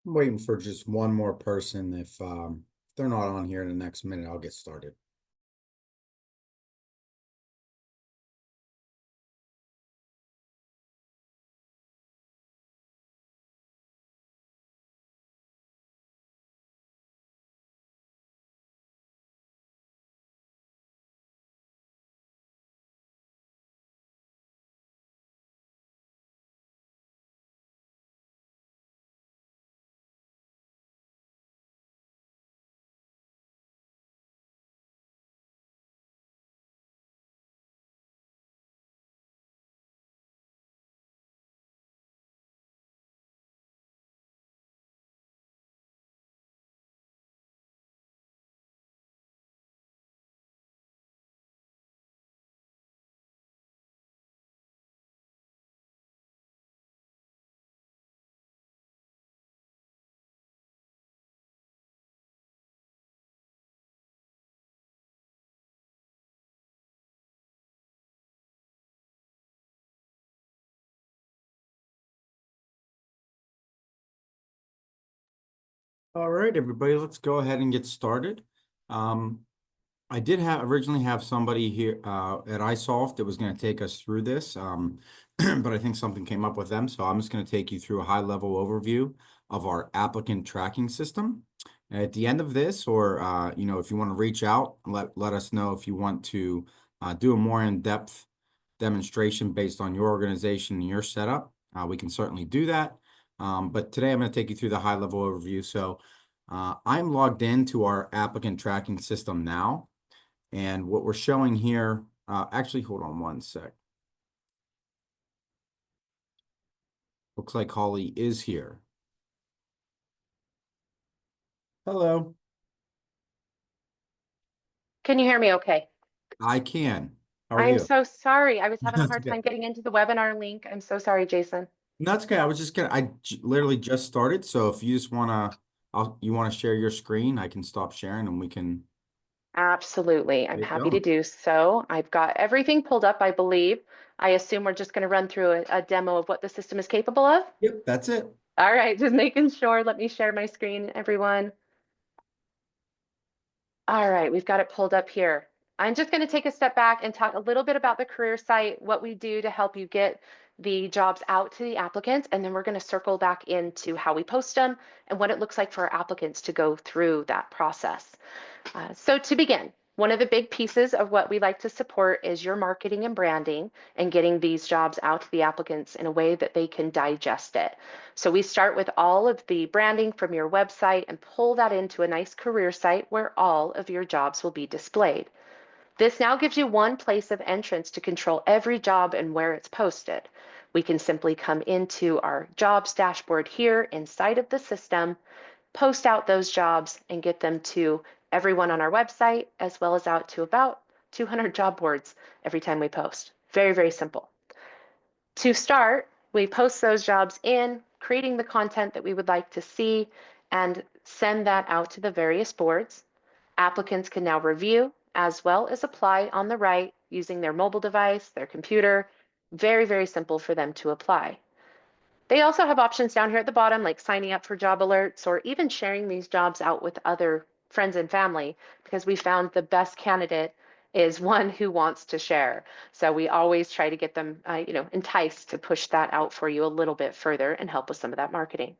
I'm waiting for just one more person. If they're not on here in the next minute, I'll get started. All right, everybody, let's go ahead and get started. Um, I did originally have somebody here at iSolve that was going to take us through this, but I think something came up with them, so I'm just going to take you through a high-level overview of our applicant tracking system. At the end of this, or if you want to reach out, let us know if you want to do a more in-depth demonstration based on your organization and your setup. We can certainly do that. But today I'm going to take you through the high-level overview. So I'm logged into our applicant tracking system now. And what we're showing here, actually, hold on one sec. Looks like Holly is here. Hello. Can you hear me okay? I can. How are I'm you? so sorry. I was having a That's hard okay. time getting into the webinar link. I'm so sorry, Jason. That's okay. I was just gonna, literally just started. So if you just you want to share your screen, I can stop sharing and we can Absolutely. I'm get happy to going. do so. I've got everything pulled up, I believe. I assume we're just going to run through a demo of what the system is capable of. Yep, that's it. All right, just making sure. Let me share my screen, everyone. All right, we've got it pulled up here. I'm just going to take a step back and talk a little bit about the career site, what we do to help you get the jobs out to the applicants, and then we're going to circle back into how we post them and what it looks like for our applicants to go through that process. So to begin, one of the big pieces of what we like to support is your marketing and branding and getting these jobs out to the applicants in a way that they can digest it. So we start with all of the branding from your website and pull that into a nice career site where all of your jobs will be displayed. This now gives you one place of entrance to control every job and where it's posted. We can simply come into our jobs dashboard here inside of the system, post out those jobs and get them to everyone on our website, as well as out to about 200 job boards every time we post. Very, very simple. To start, we post those jobs in, creating the content that we would like to see, and send that out to the various boards. Applicants can now review as well as apply on the right using their mobile device, their computer. Very, very simple for them to apply. They also have options down here at the bottom, like signing up for job alerts or even sharing these jobs out with other friends and family, because we found the best candidate is one who wants to share. So we always try to get them, enticed to push that out for you a little bit further and help with some of that marketing.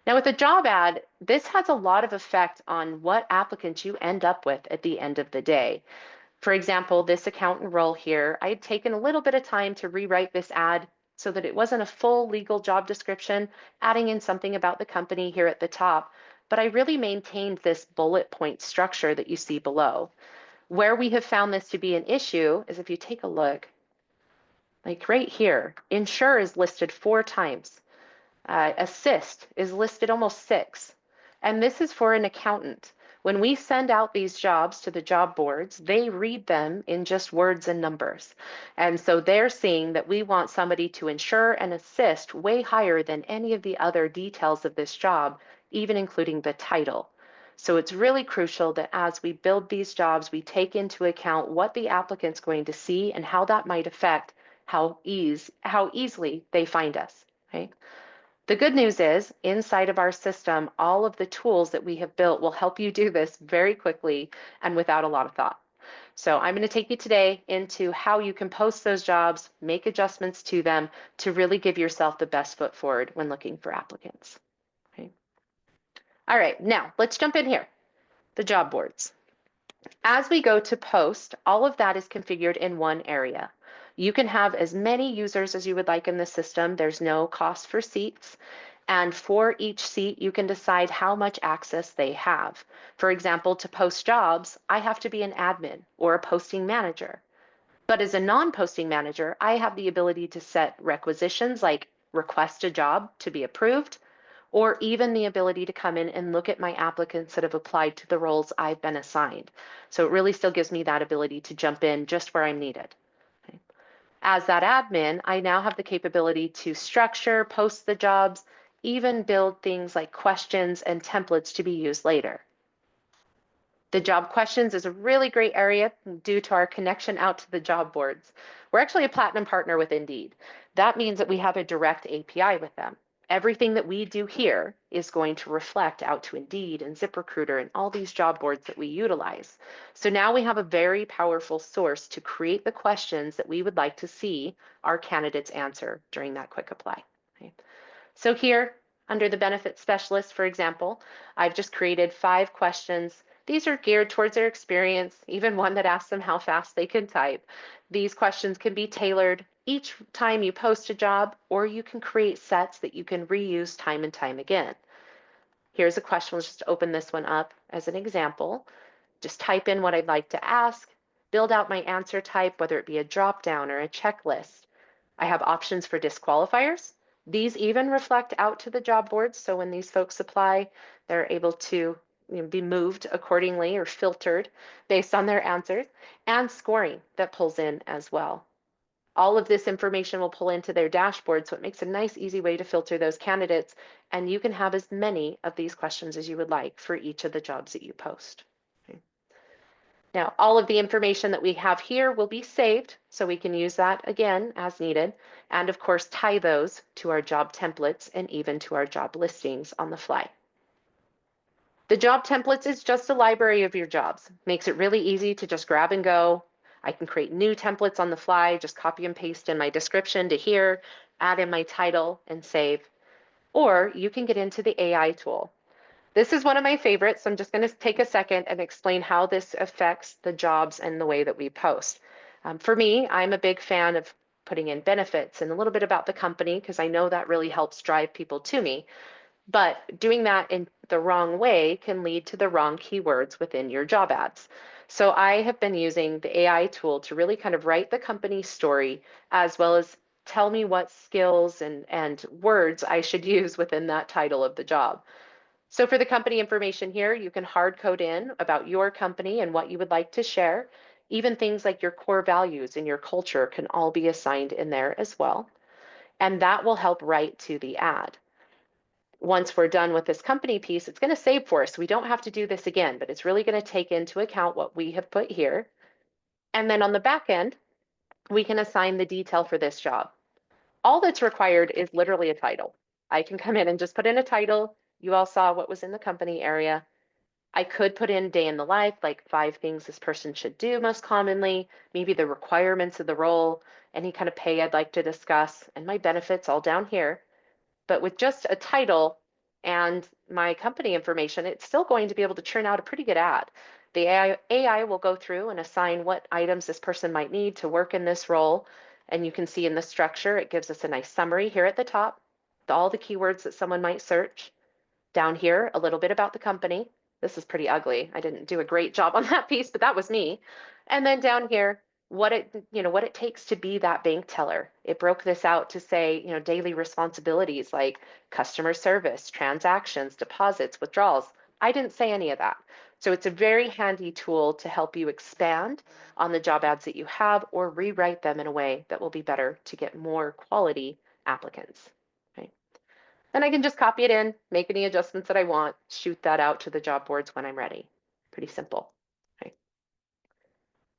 Now with a job ad, this has a lot of effect on what applicants you end up with at the end of the day. For example, this accountant role here, I had taken a little bit of time to rewrite this ad so that it wasn't a full legal job description, adding in something about the company here at the top, but I really maintained this bullet point structure that you see below. Where we have found this to be an issue is if you take a look, like right here, insure is listed 4 times. Assist is listed almost 6. And this is for an accountant. When we send out these jobs to the job boards, they read them in just words and numbers. And so they're seeing that we want somebody to insure and assist way higher than any of the other details of this job, even including the title. So it's really crucial that as we build these jobs, we take into account what the applicant's going to see and how that might affect how easily they find us, right? The good news is inside of our system, all of the tools that we have built will help you do this very quickly and without a lot of thought. So I'm going to take you today into how you can post those jobs, make adjustments to them to really give yourself the best foot forward when looking for applicants. Okay. All right, now let's jump in here. The job boards. As we go to post, all of that is configured in one area. You can have as many users as you would like in the system. There's no cost for seats. And for each seat, you can decide how much access they have. For example, to post jobs, I have to be an admin or a posting manager. But as a non-posting manager, I have the ability to set requisitions like request a job to be approved, or even the ability to come in and look at my applicants that have applied to the roles I've been assigned. So it really still gives me that ability to jump in just where I'm needed. Okay. As that admin, I now have the capability to structure, post the jobs, even build things like questions and templates to be used later. The job questions is a really great area due to our connection out to the job boards. We're actually a platinum partner with Indeed. That means that we have a direct API with them. Everything that we do here is going to reflect out to Indeed and ZipRecruiter and all these job boards that we utilize. So now we have a very powerful source to create the questions that we would like to see our candidates answer during that quick apply. Okay. So here, under the benefit specialist, for example, I've just created 5 questions. These are geared towards their experience, even one that asks them how fast they can type. These questions can be tailored each time you post a job, or you can create sets that you can reuse time and time again. Here's a question. Let's just open this one up as an example. Just type in what I'd like to ask, build out my answer type, whether it be a drop down or a checklist. I have options for disqualifiers. These even reflect out to the job boards. So when these folks apply, they're able to be moved accordingly or filtered based on their answers, and scoring that pulls in as well. All of this information will pull into their dashboard, so it makes a nice, easy way to filter those candidates, and you can have as many of these questions as you would like for each of the jobs that you post. Okay. Now, all of the information that we have here will be saved, so we can use that again as needed, and of course tie those to our job templates and even to our job listings on the fly. The job templates is just a library of your jobs. Makes it really easy to just grab and go. I can create new templates on the fly, just copy and paste in my description to here, add in my title and save. Or you can get into the AI tool. This is one of my favorites, so I'm just going to take a second and explain how this affects the jobs and the way that we post. For me, I'm a big fan of putting in benefits and a little bit about the company because I know that really helps drive people to me. But doing that in the wrong way can lead to the wrong keywords within your job ads. So I have been using the AI tool to really kind of write the company story as well as tell me what skills and words I should use within that title of the job. So for the company information here, you can hard code in about your company and what you would like to share. Even things like your core values and your culture can all be assigned in there as well. And that will help write to the ad. Once we're done with this company piece, it's going to save for us. We don't have to do this again, but it's really going to take into account what we have put here. And then on the back end, we can assign the detail for this job. All that's required is literally a title. I can come in and just put in a title. You all saw what was in the company area. I could put in day in the life, like 5 things this person should do most commonly, maybe the requirements of the role, any kind of pay I'd like to discuss, and my benefits all down here. But with just a title and my company information, it's still going to be able to churn out a pretty good ad. The AI will go through and assign what items this person might need to work in this role. And you can see in the structure, it gives us a nice summary here at the top, all the keywords that someone might search. Down here, a little bit about the company. This is pretty ugly. I didn't do a great job on that piece, but that was me. And then down here, what it takes to be that bank teller. It broke this out to say, daily responsibilities like customer service, transactions, deposits, withdrawals. I didn't say any of that. So it's a very handy tool to help you expand on the job ads that you have or rewrite them in a way that will be better to get more quality applicants. Then I can just copy it in, make any adjustments that I want, shoot that out to the job boards when I'm ready. Pretty simple. Okay.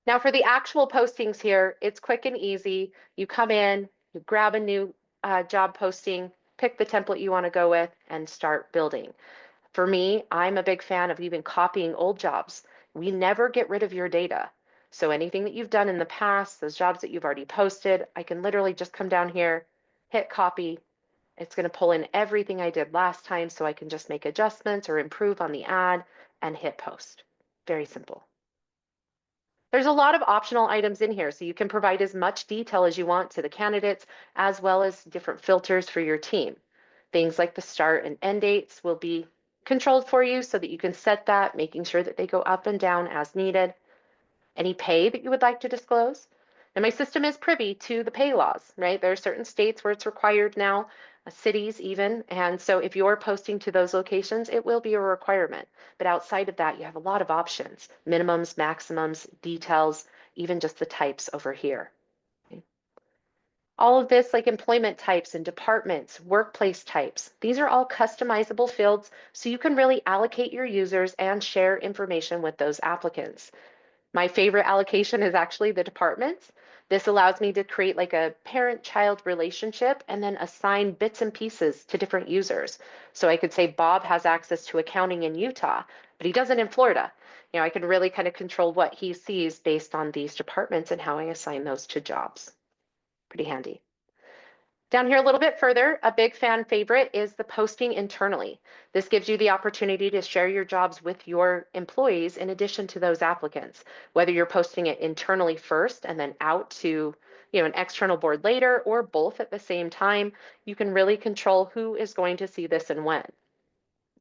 Now for the actual postings here, it's quick and easy. You come in, you grab a new job posting, pick the template you want to go with, and start building. For me, I'm a big fan of even copying old jobs. We never get rid of your data. So anything that you've done in the past, those jobs that you've already posted, I can literally just come down here, hit copy. It's going to pull in everything I did last time, so I can just make adjustments or improve on the ad and hit post. Very simple. There's a lot of optional items in here, so you can provide as much detail as you want to the candidates, as well as different filters for your team. Things like the start and end dates will be controlled for you so that you can set that, making sure that they go up and down as needed. Any pay that you would like to disclose. And my system is privy to the pay laws, right? There are certain states where it's required now, cities even. And so if you're posting to those locations, it will be a requirement. But outside of that, you have a lot of options, minimums, maximums, details, even just the types over here. Okay. All of this, like employment types and departments, workplace types, these are all customizable fields, so you can really allocate your users and share information with those applicants. My favorite allocation is actually the departments. This allows me to create like a parent-child relationship and then assign bits and pieces to different users. So I could say Bob has access to accounting in Utah, but he doesn't in Florida. You know, I can really kind of control what he sees based on these departments and how I assign those to jobs. Pretty handy. Down here a little bit further, a big fan favorite is the posting internally. This gives you the opportunity to share your jobs with your employees in addition to those applicants, whether you're posting it internally first and then out to an external board later, or both at the same time. You can really control who is going to see this and when.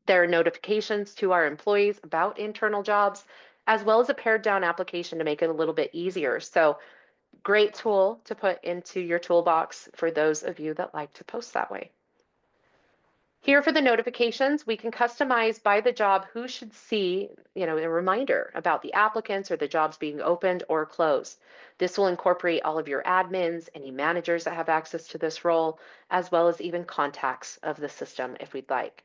There are notifications to our employees about internal jobs, as well as a pared down application to make it a little bit easier. So great tool to put into your toolbox for those of you that like to post that way. Here for the notifications, we can customize by the job who should see, a reminder about the applicants or the jobs being opened or closed. This will incorporate all of your admins, any managers that have access to this role, as well as even contacts of the system if we'd like.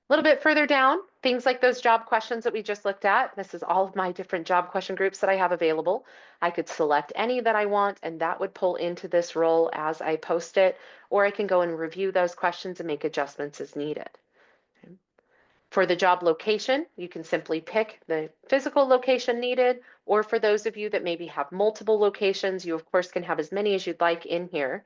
A little bit further down, things like those job questions that we just looked at. This is all of my different job question groups that I have available. I could select any that I want, and that would pull into this role as I post it, or I can go and review those questions and make adjustments as needed. Okay. For the job location, you can simply pick the physical location needed, or for those of you that maybe have multiple locations, you of course can have as many as you'd like in here.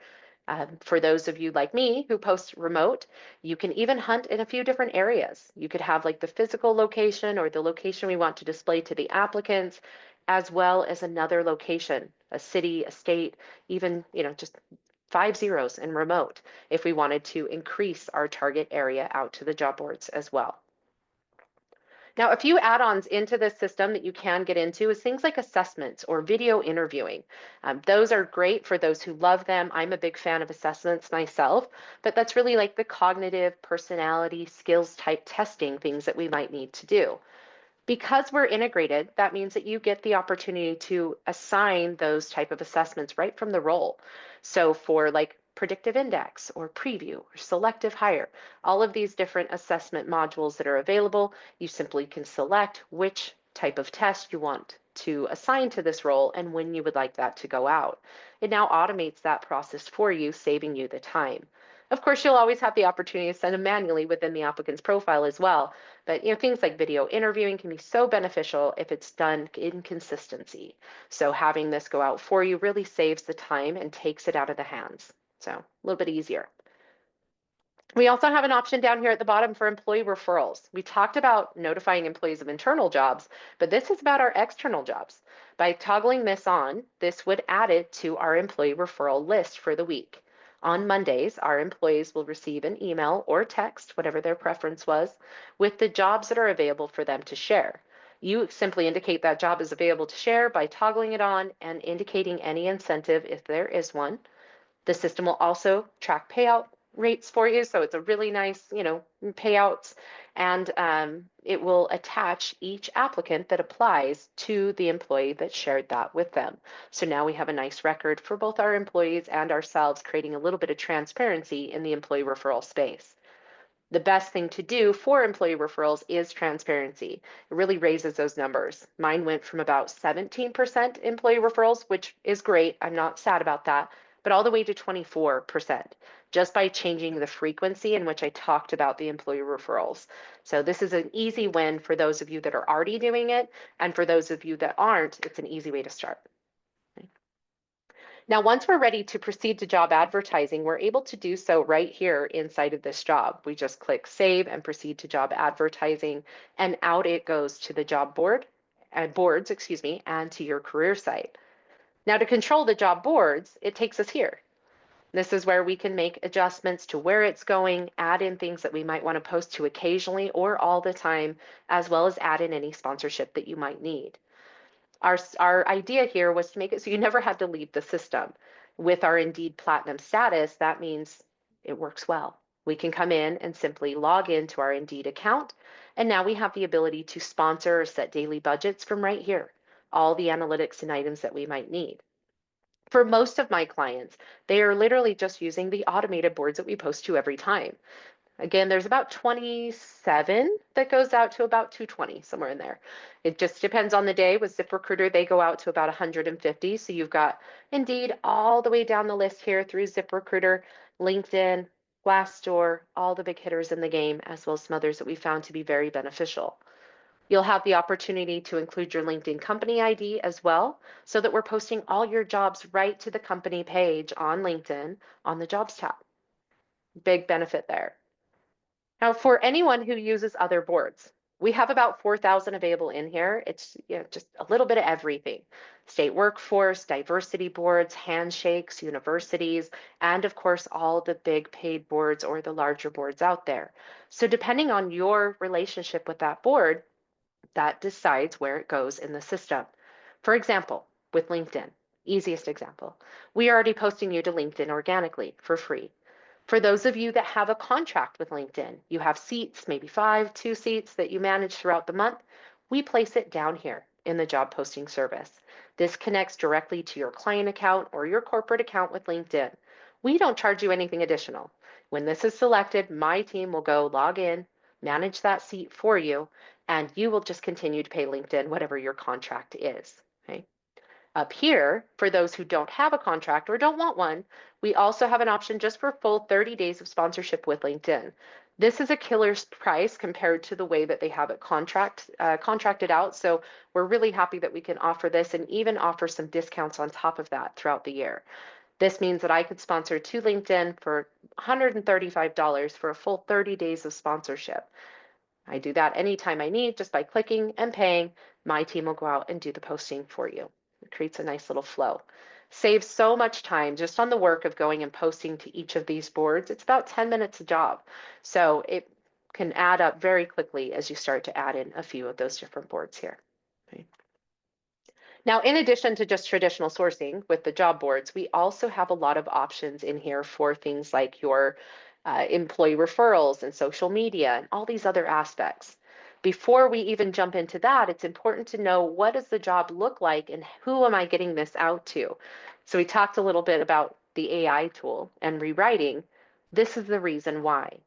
For those of you like me who post remote, you can even hunt in a few different areas. You could have like the physical location or the location we want to display to the applicants, as well as another location, a city, a state, even, just 5 zeros in remote if we wanted to increase our target area out to the job boards as well. Now, a few add-ons into this system that you can get into is things like assessments or video interviewing. Those are great for those who love them. I'm a big fan of assessments myself, but that's really like the cognitive, personality, skills type testing things that we might need to do. Because we're integrated, that means that you get the opportunity to assign those type of assessments right from the role. So for like predictive index or preview or selective hire, all of these different assessment modules that are available, you simply can select which type of test you want to assign to this role and when you would like that to go out. It now automates that process for you, saving you the time. Of course, you'll always have the opportunity to send them manually within the applicant's profile as well. But things like video interviewing can be so beneficial if it's done in consistency. So having this go out for you really saves the time and takes it out of the hands. So a little bit easier. We also have an option down here at the bottom for employee referrals. We talked about notifying employees of internal jobs, but this is about our external jobs. By toggling this on, this would add it to our employee referral list for the week. On Mondays, our employees will receive an email or text, whatever their preference was, with the jobs that are available for them to share. You simply indicate that job is available to share by toggling it on and indicating any incentive if there is one. The system will also track payout rates for you, so it's a really nice, payouts, and it will attach each applicant that applies to the employee that shared that with them. So now we have a nice record for both our employees and ourselves, creating a little bit of transparency in the employee referral space. The best thing to do for employee referrals is transparency. It really raises those numbers. Mine went from about 17% employee referrals, which is great. I'm not sad about that, but all the way to 24% just by changing the frequency in which I talked about the employee referrals. So this is an easy win for those of you that are already doing it, and for those of you that aren't, it's an easy way to start. Now, once we're ready to proceed to job advertising, we're able to do so right here inside of this job. We just click save and proceed to job advertising, and out it goes to the job board and boards, excuse me, and to your career site. Now, to control the job boards, it takes us here. This is where we can make adjustments to where it's going, add in things that we might want to post to occasionally or all the time, as well as add in any sponsorship that you might need. Our idea here was to make it so you never had to leave the system. With our Indeed Platinum status, that means it works well. We can come in and simply log into our Indeed account, and now we have the ability to sponsor or set daily budgets from right here, all the analytics and items that we might need. For most of my clients, they are literally just using the automated boards that we post to every time. Again, there's about 27 that goes out to about 220, somewhere in there. It just depends on the day. With ZipRecruiter, they go out to about 150. So you've got Indeed all the way down the list here through ZipRecruiter, LinkedIn, Glassdoor, all the big hitters in the game, as well as some others that we found to be very beneficial. You'll have the opportunity to include your LinkedIn company ID as well, so that we're posting all your jobs right to the company page on LinkedIn on the Jobs tab. Big benefit there. Now, for anyone who uses other boards, we have about 4,000 available in here. It's just a little bit of everything. State workforce, diversity boards, handshakes, universities, and of course, all the big paid boards or the larger boards out there. So depending on your relationship with that board, that decides where it goes in the system. For example, with LinkedIn, easiest example, we are already posting you to LinkedIn organically for free. For those of you that have a contract with LinkedIn, you have seats, maybe 2 seats that you manage throughout the month, we place it down here in the job posting service. This connects directly to your client account or your corporate account with LinkedIn. We don't charge you anything additional. When this is selected, my team will go log in, manage that seat for you, and you will just continue to pay LinkedIn whatever your contract is. Okay? Up here, for those who don't have a contract or don't want one, we also have an option just for full 30 days of sponsorship with LinkedIn. This is a killer's price compared to the way that they have it contracted out. So we're really happy that we can offer this and even offer some discounts on top of that throughout the year. This means that I could sponsor to LinkedIn for $135 for a full 30 days of sponsorship. I do that anytime I need just by clicking and paying. My team will go out and do the posting for you. It creates a nice little flow. Saves so much time just on the work of going and posting to each of these boards. It's about 10 minutes a job. So it can add up very quickly as you start to add in a few of those different boards here. Okay. Now, in addition to just traditional sourcing with the job boards, we also have a lot of options in here for things like your employee referrals and social media and all these other aspects. Before we even jump into that, it's important to know, what does the job look like and who am I getting this out to? So we talked a little bit about the AI tool and rewriting. This is the reason why.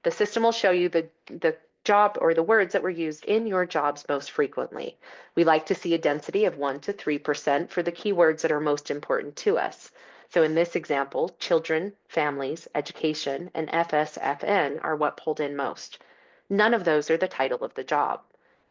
The system will show you the job or the words that were used in your jobs most frequently. We like to see a density of 1 to 3% for the keywords that are most important to us. So in this example, children, families, education, and FSFN are what pulled in most. None of those are the title of the job.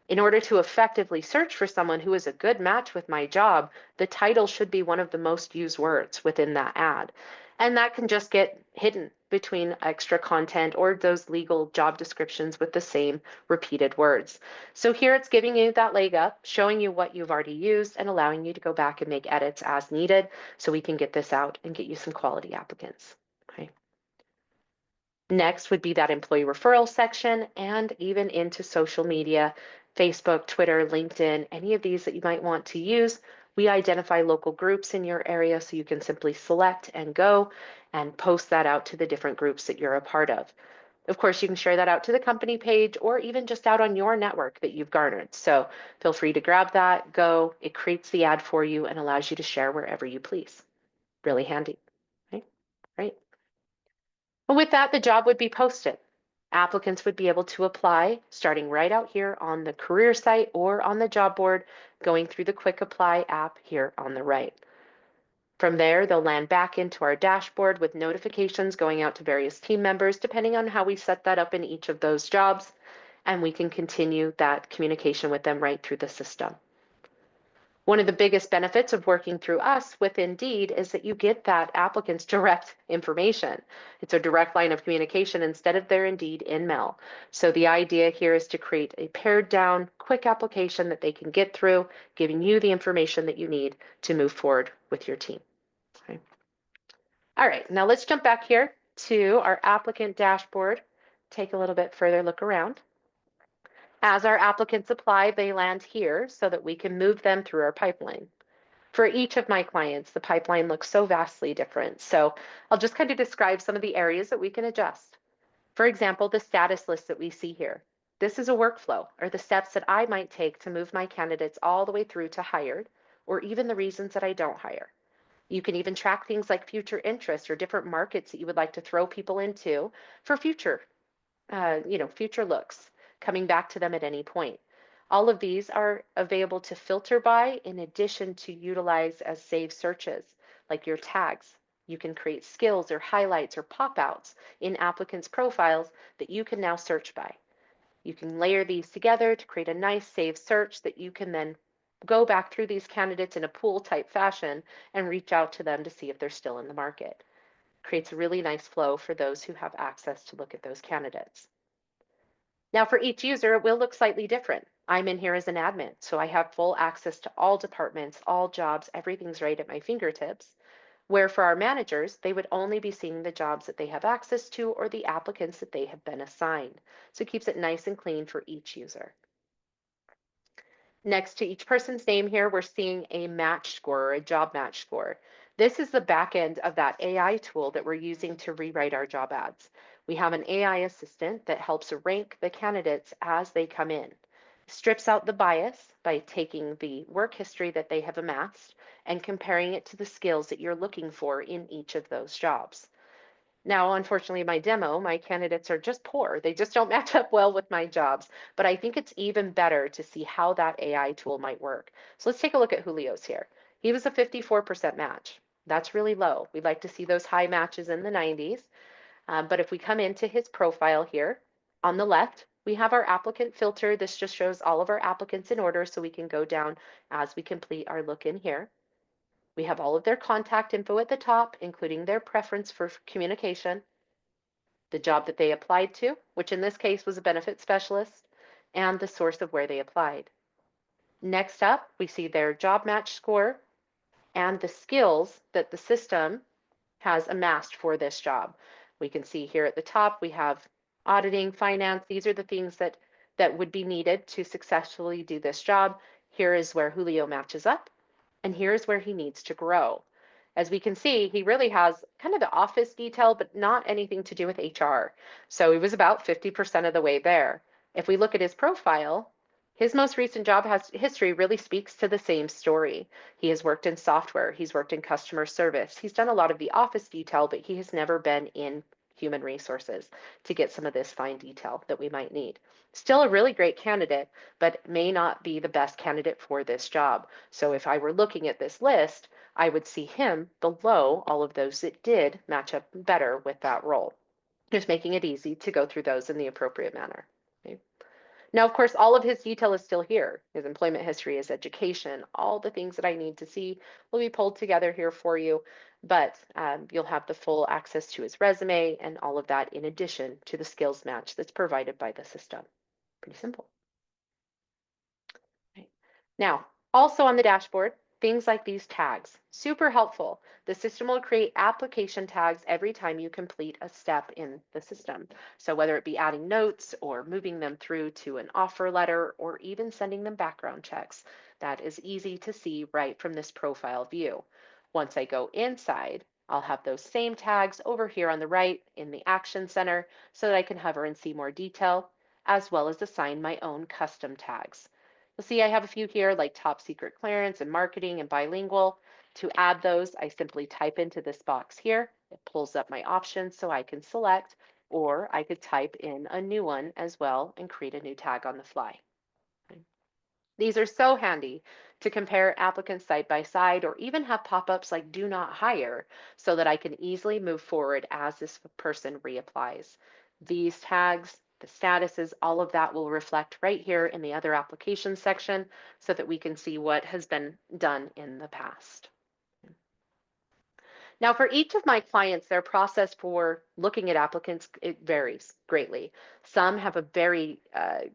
In order to effectively search for someone who is a good match with my job, the title should be one of the most used words within that ad. And that can just get hidden between extra content or those legal job descriptions with the same repeated words. So here it's giving you that leg up, showing you what you've already used and allowing you to go back and make edits as needed so we can get this out and get you some quality applicants. Okay. Next would be that employee referral section and even into social media, Facebook, Twitter, LinkedIn, any of these that you might want to use. We identify local groups in your area so you can simply select and go and post that out to the different groups that you're a part of. Of course, you can share that out to the company page or even just out on your network that you've garnered. So feel free to grab that, go. It creates the ad for you and allows you to share wherever you please. Really handy. Okay, right. And with that, the job would be posted. Applicants would be able to apply starting right out here on the career site or on the job board, going through the Quick Apply app here on the right. From there, they'll land back into our dashboard with notifications going out to various team members, depending on how we set that up in each of those jobs, and we can continue that communication with them right through the system. One of the biggest benefits of working through us with Indeed is that you get that applicant's direct information. It's a direct line of communication instead of their Indeed InMail. So the idea here is to create a pared down, quick application that they can get through, giving you the information that you need to move forward with your team. Okay. All right, now let's jump back here to our applicant dashboard, take a little bit further look around. As our applicants apply, they land here so that we can move them through our pipeline. For each of my clients, the pipeline looks so vastly different. So I'll just kind of describe some of the areas that we can adjust. For example, the status list that we see here. This is a workflow, or the steps that I might take to move my candidates all the way through to hired, or even the reasons that I don't hire. You can even track things like future interests or different markets that you would like to throw people into for future, future looks, coming back to them at any point. All of these are available to filter by in addition to utilize as saved searches, like your tags. You can create skills or highlights or pop-outs in applicants' profiles that you can now search by. You can layer these together to create a nice saved search that you can then go back through these candidates in a pool type fashion and reach out to them to see if they're still in the market. Creates a really nice flow for those who have access to look at those candidates. Now for each user, it will look slightly different. I'm in here as an admin, so I have full access to all departments, all jobs, everything's right at my fingertips. Where for our managers, they would only be seeing the jobs that they have access to or the applicants that they have been assigned. So it keeps it nice and clean for each user. Next to each person's name here, we're seeing a match score or a job match score. This is the back end of that AI tool that we're using to rewrite our job ads. We have an AI assistant that helps rank the candidates as they come in. Strips out the bias by taking the work history that they have amassed and comparing it to the skills that you're looking for in each of those jobs. Now, unfortunately, my demo, my candidates are just poor. They just don't match up well with my jobs. But I think it's even better to see how that AI tool might work. So let's take a look at Julio's here. He was a 54% match. That's really low. We'd like to see those high matches in the 90s. But if we come into his profile here, on the left, we have our applicant filter. This just shows all of our applicants in order so we can go down as we complete our look in here. We have all of their contact info at the top, including their preference for communication, the job that they applied to, which in this case was a benefit specialist, and the source of where they applied. Next up, we see their job match score and the skills that the system has amassed for this job. We can see here at the top, we have auditing, finance. These are the things that would be needed to successfully do this job. Here is where Julio matches up. And here's where he needs to grow. As we can see, he really has kind of the office detail, but not anything to do with HR. So he was about 50% of the way there. If we look at his profile, his most recent job history really speaks to the same story. He has worked in software, he's worked in customer service, he's done a lot of the office detail, but he has never been in human resources to get some of this fine detail that we might need. Still a really great candidate, but may not be the best candidate for this job. So if I were looking at this list, I would see him below all of those that did match up better with that role. Just making it easy to go through those in the appropriate manner. Okay. Now, of course, all of his detail is still here. His employment history, his education, all the things that I need to see will be pulled together here for you, but you'll have the full access to his resume and all of that in addition to the skills match that's provided by the system. Pretty simple. Okay. Now, also on the dashboard, things like these tags, super helpful. The system will create application tags every time you complete a step in the system. So whether it be adding notes or moving them through to an offer letter or even sending them background checks, that is easy to see right from this profile view. Once I go inside, I'll have those same tags over here on the right in the Action Center so that I can hover and see more detail, as well as assign my own custom tags. You'll see I have a few here like top secret clearance and marketing and bilingual. To add those, I simply type into this box here. It pulls up my options so I can select, or I could type in a new one as well and create a new tag on the fly. Okay. These are so handy to compare applicants side by side, or even have pop-ups like do not hire so that I can easily move forward as this person reapplies. These tags, the statuses, all of that will reflect right here in the other applications section so that we can see what has been done in the past. Now, for each of my clients, their process for looking at applicants, it varies greatly. Some have a very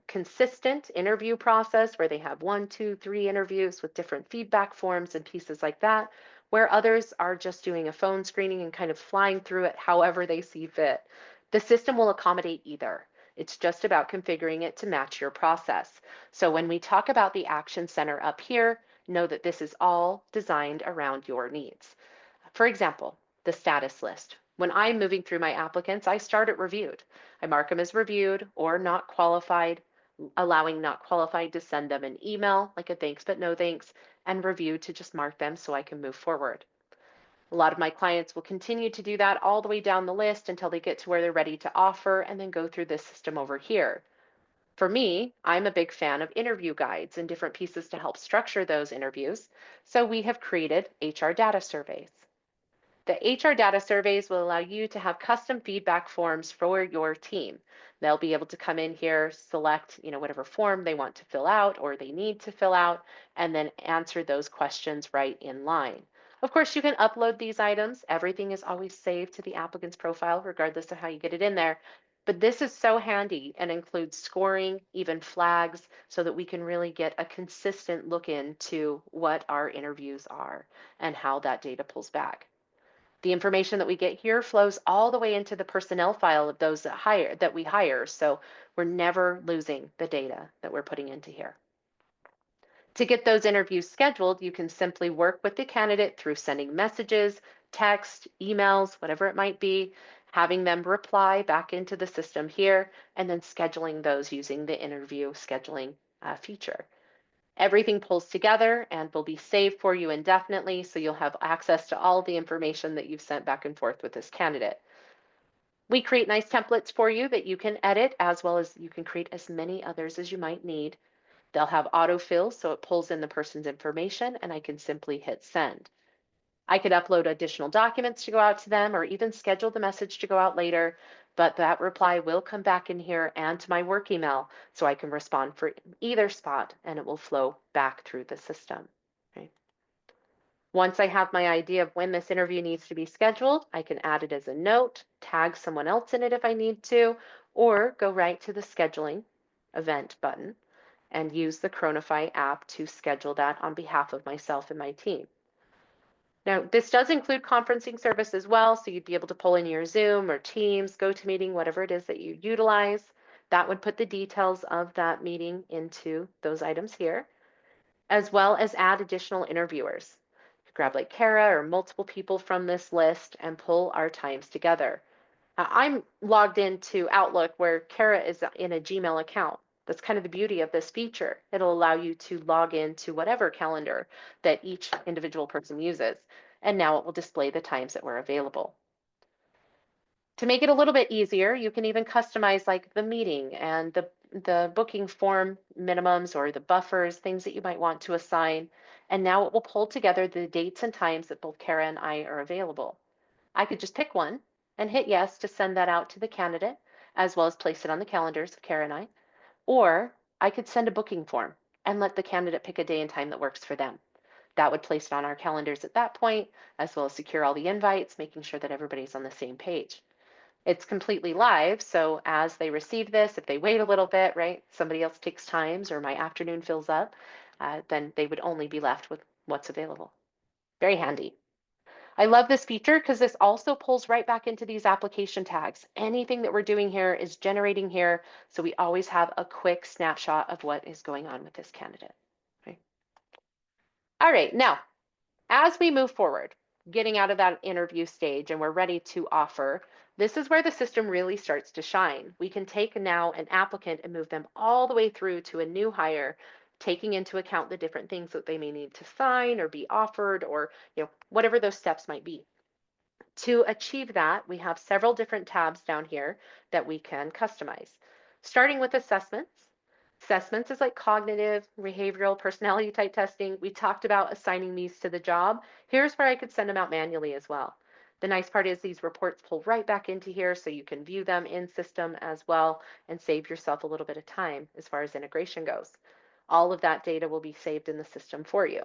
consistent interview process where they have 1, 2, 3 interviews with different feedback forms and pieces like that, where others are just doing a phone screening and kind of flying through it however they see fit. The system will accommodate either. It's just about configuring it to match your process. So when we talk about the Action Center up here, know that this is all designed around your needs. For example, the status list. When I'm moving through my applicants, I start at reviewed. I mark them as reviewed or not qualified, allowing not qualified to send them an email, like a thanks but no thanks, and reviewed to just mark them so I can move forward. A lot of my clients will continue to do that all the way down the list until they get to where they're ready to offer and then go through this system over here. For me, I'm a big fan of interview guides and different pieces to help structure those interviews. So we have created HR data surveys. The HR data surveys will allow you to have custom feedback forms for your team. They'll be able to come in here, select, whatever form they want to fill out or they need to fill out, and then answer those questions right in line. Of course, you can upload these items. Everything is always saved to the applicant's profile, regardless of how you get it in there. But this is so handy and includes scoring, even flags, so that we can really get a consistent look into what our interviews are and how that data pulls back. The information that we get here flows all the way into the personnel file of those that we hire. So we're never losing the data that we're putting into here. To get those interviews scheduled, you can simply work with the candidate through sending messages, text, emails, whatever it might be, having them reply back into the system here, and then scheduling those using the interview scheduling feature. Everything pulls together and will be saved for you indefinitely, so you'll have access to all the information that you've sent back and forth with this candidate. We create nice templates for you that you can edit, as well as you can create as many others as you might need. They'll have autofill, so it pulls in the person's information, and I can simply hit send. I could upload additional documents to go out to them or even schedule the message to go out later, but that reply will come back in here and to my work email so I can respond for either spot and it will flow back through the system. Okay. Once I have my idea of when this interview needs to be scheduled, I can add it as a note, tag someone else in it if I need to, or go right to the scheduling event button and use the Chronify app to schedule that on behalf of myself and my team. Now, this does include conferencing service as well, so you'd be able to pull in your Zoom or Teams, GoToMeeting, whatever it is that you utilize. That would put the details of that meeting into those items here, as well as add additional interviewers. Grab like Kara or multiple people from this list and pull our times together. I'm logged into Outlook where Kara is in a Gmail account. That's kind of the beauty of this feature. It'll allow you to log into whatever calendar that each individual person uses. And now it will display the times that were available. To make it a little bit easier, you can even customize like the meeting and the booking form minimums or the buffers, things that you might want to assign. And now it will pull together the dates and times that both Kara and I are available. I could just pick one and hit yes to send that out to the candidate, as well as place it on the calendars of Kara and I. Or I could send a booking form and let the candidate pick a day and time that works for them. That would place it on our calendars at that point, as well as secure all the invites, making sure that everybody's on the same page. It's completely live, so as they receive this, if they wait a little bit, right, somebody else takes times or my afternoon fills up, then they would only be left with what's available. Very handy. I love this feature because this also pulls right back into these application tags. Anything that we're doing here is generating here, so we always have a quick snapshot of what is going on with this candidate. Okay. All right, now, as we move forward, getting out of that interview stage and we're ready to offer, this is where the system really starts to shine. We can take now an applicant and move them all the way through to a new hire, taking into account the different things that they may need to sign or be offered or whatever those steps might be. To achieve that, we have several different tabs down here that we can customize. Starting with assessments, Assessments is like cognitive, behavioral, personality type testing. We talked about assigning these to the job. Here's where I could send them out manually as well. The nice part is these reports pull right back into here so you can view them in system as well and save yourself a little bit of time as far as integration goes. All of that data will be saved in the system for you.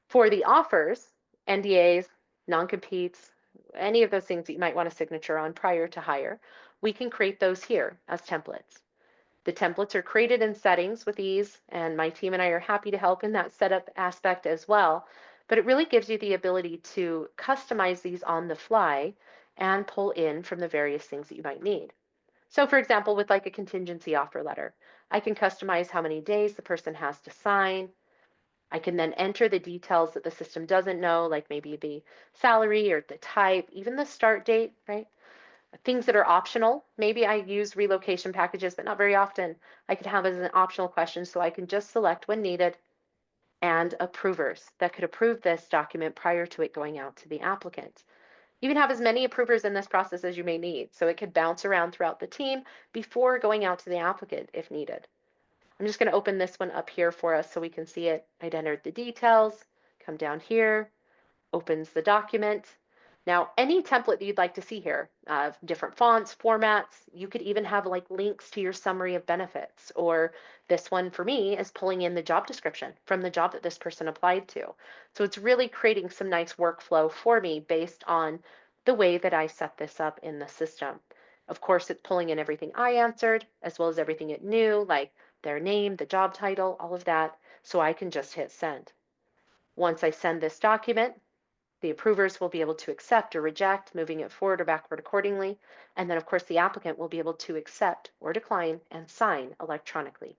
For the offers, NDAs, non-competes, any of those things that you might want a signature on prior to hire, we can create those here as templates. The templates are created in settings with ease, and my team and I are happy to help in that setup aspect as well. But it really gives you the ability to customize these on the fly and pull in from the various things that you might need. So for example, with like a contingency offer letter, I can customize how many days the person has to sign. I can then enter the details that the system doesn't know, like maybe the salary or the type, even the start date, right? Things that are optional. Maybe I use relocation packages, but not very often. I could have as an optional question, so I can just select when needed and approvers that could approve this document prior to it going out to the applicant. You can have as many approvers in this process as you may need, so it could bounce around throughout the team before going out to the applicant if needed. I'm just going to open this one up here for us so we can see it. I'd entered the details, come down here, opens the document. Now, any template that you'd like to see here, different fonts, formats, you could even have like links to your summary of benefits, or this one for me is pulling in the job description from the job that this person applied to. So it's really creating some nice workflow for me based on the way that I set this up in the system. Of course, it's pulling in everything I answered, as well as everything it knew, like their name, the job title, all of that, so I can just hit send. Once I send this document, the approvers will be able to accept or reject, moving it forward or backward accordingly. And then, of course, the applicant will be able to accept or decline and sign electronically.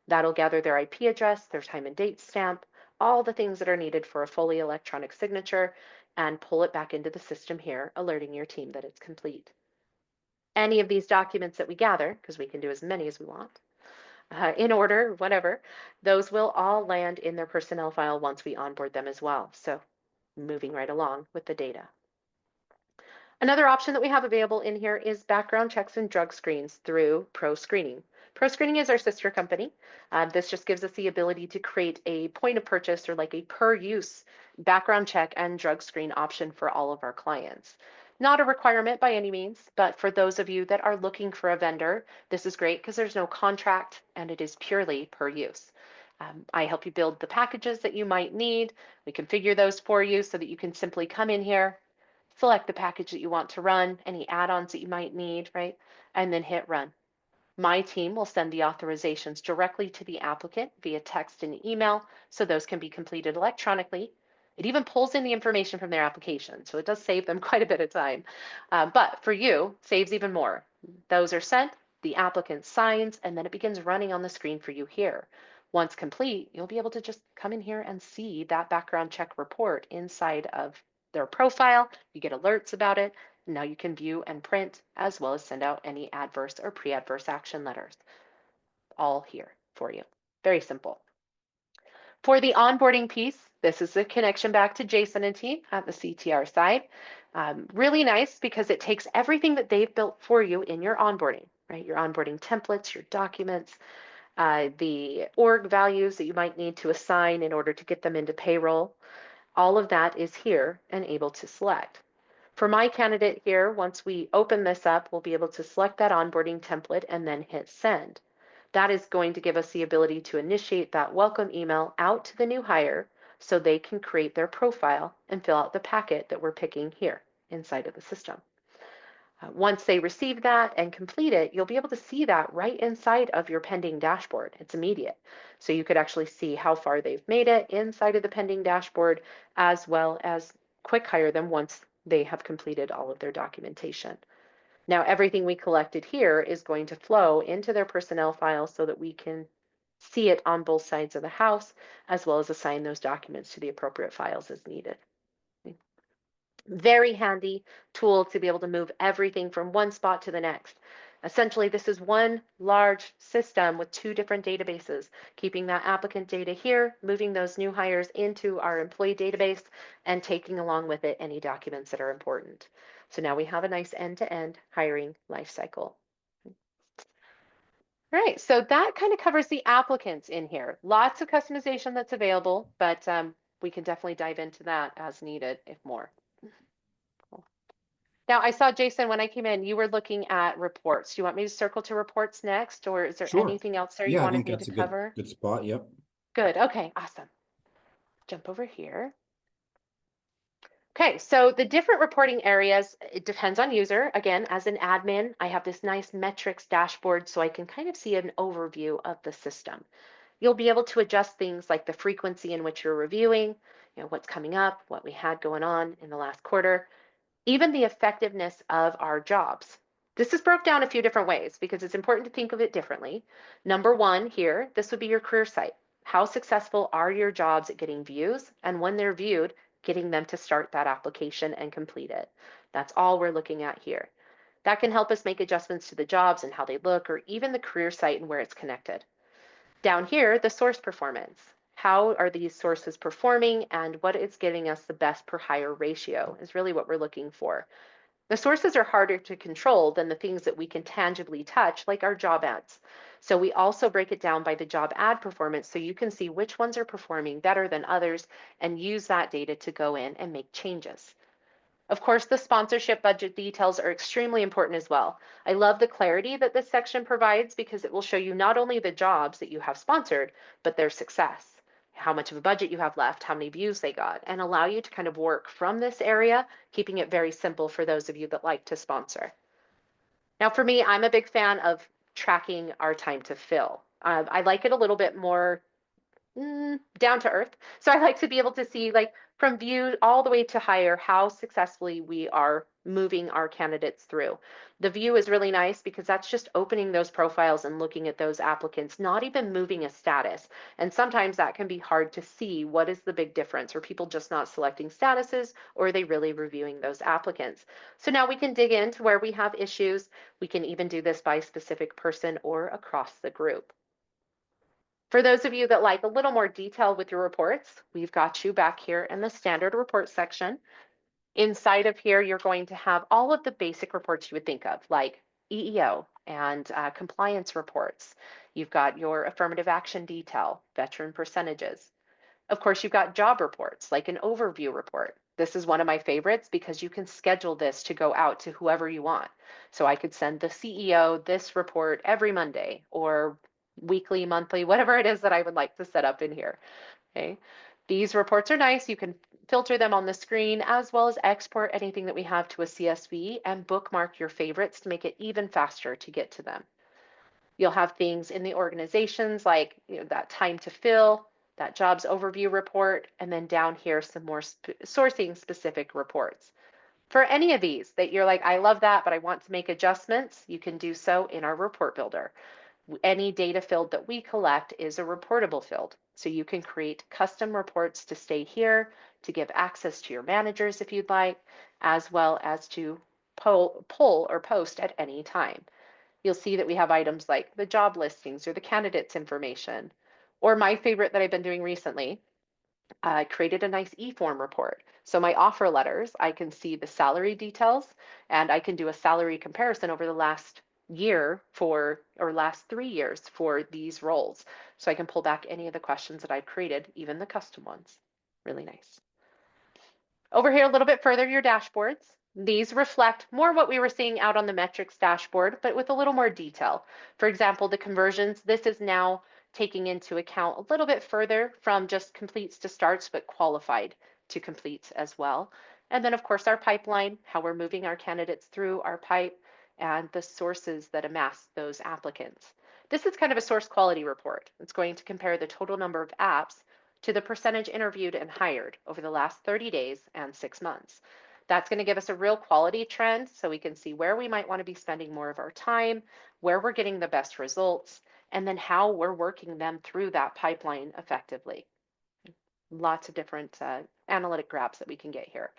That'll gather their IP address, their time and date stamp, all the things that are needed for a fully electronic signature, and pull it back into the system here, alerting your team that it's complete. Any of these documents that we gather, because we can do as many as we want, in order, whatever, those will all land in their personnel file once we onboard them as well. So moving right along with the data. Another option that we have available in here is background checks and drug screens through Pro Screening. Pro Screening is our sister company. This just gives us the ability to create a point of purchase or like a per use background check and drug screen option for all of our clients. Not a requirement by any means, but for those of you that are looking for a vendor, this is great because there's no contract and it is purely per use. I help you build the packages that you might need. We configure those for you so that you can simply come in here, select the package that you want to run, any add-ons that you might need, right? And then hit run. My team will send the authorizations directly to the applicant via text and email, so those can be completed electronically. It even pulls in the information from their application, so it does save them quite a bit of time. But for you, saves even more. Those are sent, the applicant signs, and then it begins running on the screen for you here. Once complete, you'll be able to just come in here and see that background check report inside of their profile. You get alerts about it. Now you can view and print, as well as send out any adverse or pre-adverse action letters. All here for you. Very simple. For the onboarding piece, this is the connection back to Jason and team at the CTR side. Really nice because it takes everything that they've built for you in your onboarding, right? Your onboarding templates, your documents, the org values that you might need to assign in order to get them into payroll. All of that is here and able to select. For my candidate here, once we open this up, we'll be able to select that onboarding template and then hit send. That is going to give us the ability to initiate that welcome email out to the new hire so they can create their profile and fill out the packet that we're picking here inside of the system. Once they receive that and complete it, you'll be able to see that right inside of your pending dashboard. It's immediate. So you could actually see how far they've made it inside of the pending dashboard, as well as quick hire them once they have completed all of their documentation. Now, everything we collected here is going to flow into their personnel file so that we can see it on both sides of the house, as well as assign those documents to the appropriate files as needed. Very handy tool to be able to move everything from one spot to the next. Essentially, this is one large system with two different databases, keeping that applicant data here, moving those new hires into our employee database, and taking along with it any documents that are important. So now we have a nice end-to-end hiring lifecycle. Right, so that kind of covers the applicants in here. Lots of customization that's available, but we can definitely dive into that as needed if more. Cool. Now, I saw Jason when I came in, you were looking at reports. Do you want me to circle to reports next, or is there Sure. anything else there you Yeah, I wanted think me to that's a good cover? good spot. Yep. Good, okay, awesome. Jump over here. Okay, so the different reporting areas, it depends on user. Again, as an admin, I have this nice metrics dashboard so I can kind of see an overview of the system. You'll be able to adjust things like the frequency in which you're reviewing, what's coming up, what we had going on in the last quarter, even the effectiveness of our jobs. This is broke down a few different ways because it's important to think of it differently. Number one here, this would be your career site. How successful are your jobs at getting views? And when they're viewed, getting them to start that application and complete it. That's all we're looking at here. That can help us make adjustments to the jobs and how they look, or even the career site and where it's connected. Down here, the source performance. How are these sources performing and what is giving us the best per hire ratio is really what we're looking for. The sources are harder to control than the things that we can tangibly touch, like our job ads. So we also break it down by the job ad performance so you can see which ones are performing better than others and use that data to go in and make changes. Of course, the sponsorship budget details are extremely important as well. I love the clarity that this section provides because it will show you not only the jobs that you have sponsored, but their success, how much of a budget you have left, how many views they got, and allow you to kind of work from this area, keeping it very simple for those of you that like to sponsor. Now, for me, I'm a big fan of tracking our time to fill. I like it a little bit more down to earth. So I like to be able to see, like, from view all the way to hire, how successfully we are moving our candidates through. The view is really nice because that's just opening those profiles and looking at those applicants, not even moving a status. And sometimes that can be hard to see what is the big difference. Are people just not selecting statuses, or are they really reviewing those applicants? So now we can dig into where we have issues. We can even do this by specific person or across the group. For those of you that like a little more detail with your reports, we've got you back here in the standard report section. Inside of here, you're going to have all of the basic reports you would think of, like EEO and compliance reports. You've got your affirmative action detail, veteran percentages. Of course, you've got job reports, like an overview report. This is one of my favorites because you can schedule this to go out to whoever you want. So I could send the CEO this report every Monday or weekly, monthly, whatever it is that I would like to set up in here. Okay. These reports are nice. You can filter them on the screen as well as export anything that we have to a CSV and bookmark your favorites to make it even faster to get to them. You'll have things in the organizations like that time to fill, that jobs overview report, and then down here some more sourcing specific reports. For any of these that you're like, I love that, but I want to make adjustments, you can do so in our report builder. Any data field that we collect is a reportable field. So you can create custom reports to stay here, to give access to your managers if you'd like, as well as to pull or post at any time. You'll see that we have items like the job listings or the candidates information. Or my favorite that I've been doing recently, I created a nice e-form report. So my offer letters, I can see the salary details and I can do a salary comparison over the last year for, or last 3 years for these roles. So I can pull back any of the questions that I've created, even the custom ones. Really nice. Over here a little bit further, your dashboards. These reflect more what we were seeing out on the metrics dashboard, but with a little more detail. For example, the conversions, this is now taking into account a little bit further from just completes to starts, but qualified to completes as well. And then of course our pipeline, how we're moving our candidates through our pipe, and the sources that amass those applicants. This is kind of a source quality report. It's going to compare the total number of apps to the percentage interviewed and hired over the last 30 days and 6 months. That's going to give us a real quality trend so we can see where we might want to be spending more of our time, where we're getting the best results, and then how we're working them through that pipeline effectively. Lots of different analytic graphs that we can get here.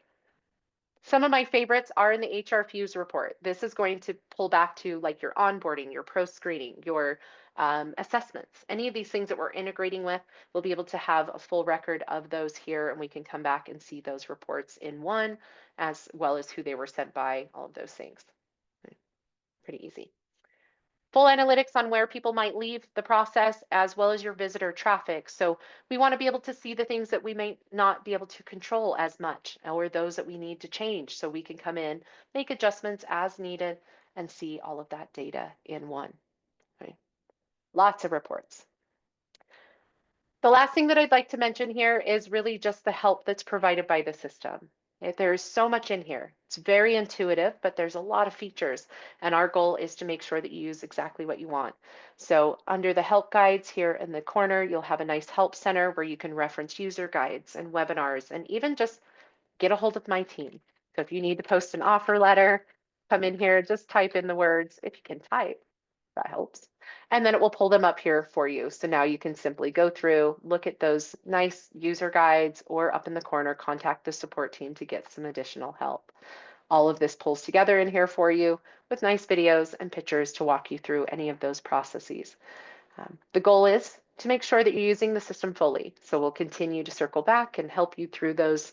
Some of my favorites are in the HR Fuse report. This is going to pull back to like your onboarding, your pro screening, your assessments. Any of these things that we're integrating with, we'll be able to have a full record of those here and we can come back and see those reports in one, as well as who they were sent by, all of those things. Pretty easy. full analytics on where people might leave the process as well as your visitor traffic. So we want to be able to see the things that we may not be able to control as much or those that we need to change so we can come in, make adjustments as needed and see all of that data in one. Right? Lots of reports. The last thing that I'd like to mention here is really just the help that's provided by the system. There's so much in here. It's very intuitive, but there's a lot of features. And our goal is to make sure that you use exactly what you want. So under the help guides here in the corner, you'll have a nice help center where you can reference user guides and webinars and even just get a hold of my team. So if you need to post an offer letter, come in here, just type in the words. If you can type, that helps. And then it will pull them up here for you. So now you can simply go through, look at those nice user guides, or up in the corner, contact the support team to get some additional help. All of this pulls together in here for you with nice videos and pictures to walk you through any of those processes. The goal is to make sure that you're using the system fully. So we'll continue to circle back and help you through those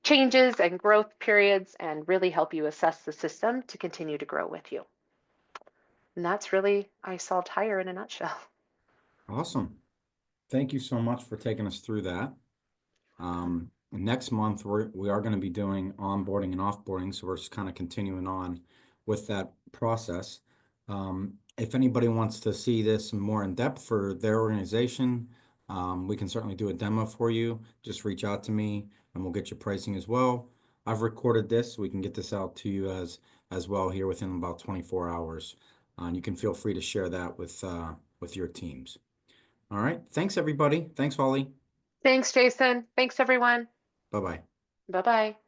changes and growth periods and really help you assess the system to continue to grow with you. And that's really iSolved Hire in a nutshell. Awesome. Thank you so much for taking us through that. Next month, we are going to be doing onboarding and offboarding, so we're just kind of continuing on with that process. If anybody wants to see this more in depth for their organization, we can certainly do a demo for you. Just reach out to me and we'll get you pricing as well. I've recorded this, so we can get this out to you as well here within about 24 hours. And you can feel free to share that with your teams. All right. Thanks, everybody. Thanks, Holly. Thanks, Jason. Thanks, everyone. Bye-bye. Bye-bye.